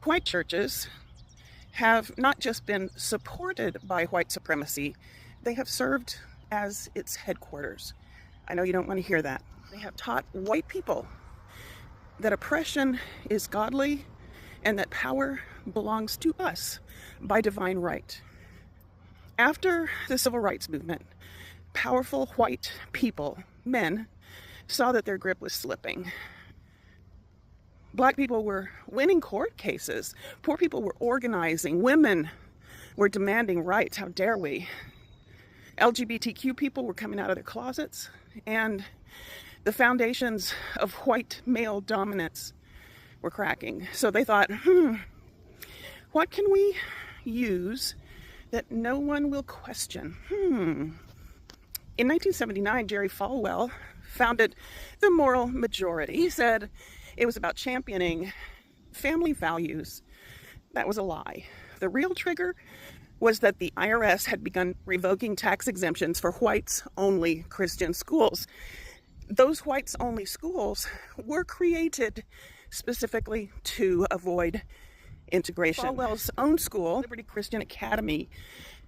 White churches have not just been supported by white supremacy, they have served as its headquarters. I know you don't want to hear that. They have taught white people that oppression is godly and that power belongs to us by divine right. After the civil rights movement, powerful white people, men, saw that their grip was slipping. Black people were winning court cases. Poor people were organizing. Women were demanding rights. How dare we? LGBTQ people were coming out of their closets, and the foundations of white male dominance were cracking. So they thought, what can we use that no one will question? In 1979, Jerry Falwell founded the Moral Majority. He said it was about championing family values. That was a lie. The real trigger was that the IRS had begun revoking tax exemptions for whites-only Christian schools. Those whites-only schools were created specifically to avoid integration. Falwell's own school, Liberty Christian Academy,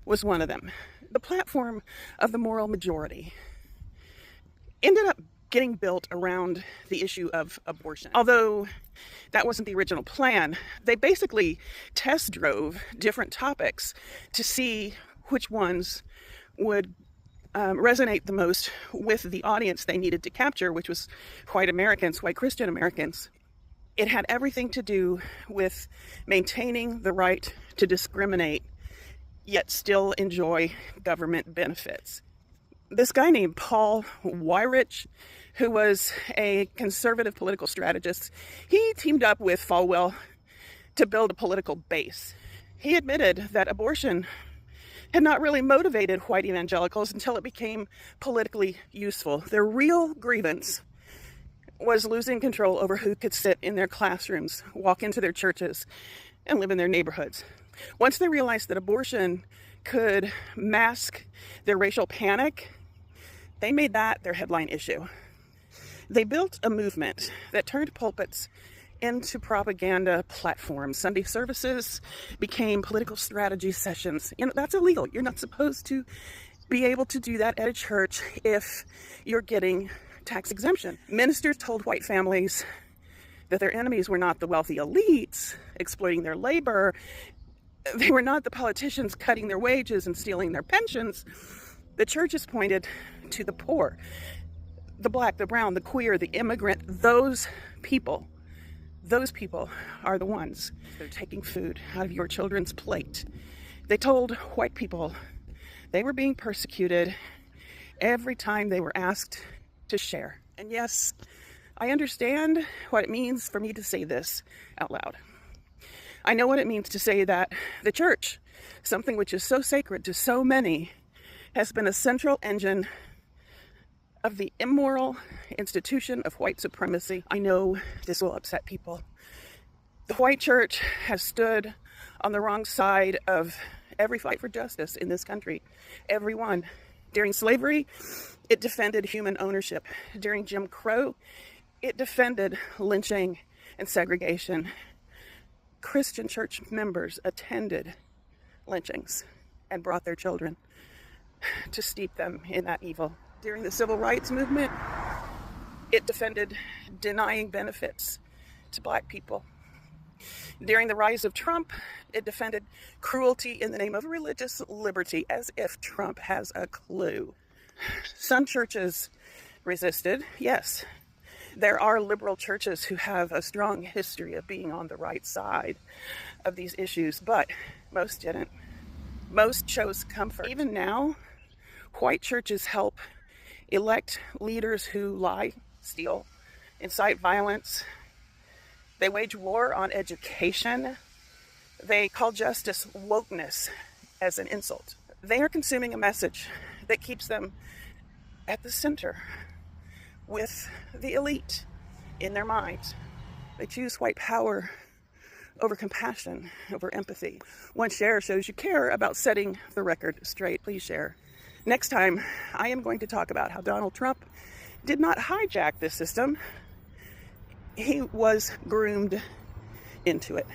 was one of them. The platform of the Moral Majority ended up getting built around the issue of abortion. Although that wasn't the original plan, they basically test drove different topics to see which ones would resonate the most with the audience they needed to capture, which was white Americans, white Christian Americans. It had everything to do with maintaining the right to discriminate, yet still enjoy government benefits. This guy named Paul Weyrich, who was a conservative political strategist, he teamed up with Falwell to build a political base. He admitted that abortion had not really motivated white evangelicals until it became politically useful. Their real grievance was losing control over who could sit in their classrooms, walk into their churches, and live in their neighborhoods. Once they realized that abortion could mask their racial panic, they made that their headline issue. They built a movement that turned pulpits into propaganda platforms. Sunday services became political strategy sessions. That's illegal. You're not supposed to be able to do that at a church if you're getting tax exemption. Ministers told white families that their enemies were not the wealthy elites exploiting their labor. They were not the politicians cutting their wages and stealing their pensions. The churches pointed to the poor, the black, the brown, the queer, the immigrant. Those people are the ones that are taking food out of your children's plate. They told white people they were being persecuted every time they were asked to share. And yes, I understand what it means for me to say this out loud. I know what it means to say that the church, something which is so sacred to so many, has been a central engine of the immoral institution of white supremacy. I know this will upset people. The white church has stood on the wrong side of every fight for justice in this country. Every one. During slavery, it defended human ownership. During Jim Crow, it defended lynching and segregation. Christian church members attended lynchings and brought their children to steep them in that evil. During the civil rights movement, it defended denying benefits to black people. During the rise of Trump, it defended cruelty in the name of religious liberty, as if Trump has a clue. Some churches resisted, yes. There are liberal churches who have a strong history of being on the right side of these issues, but most didn't. Most chose comfort. Even now, white churches help elect leaders who lie, steal, incite violence. They wage war on education. They call justice wokeness as an insult. They are consuming a message that keeps them at the center with the elite in their minds. They choose white power over compassion, over empathy. One share shows you care about setting the record straight. Please share. Next time, I am going to talk about how Donald Trump did not hijack this system. He was groomed into it.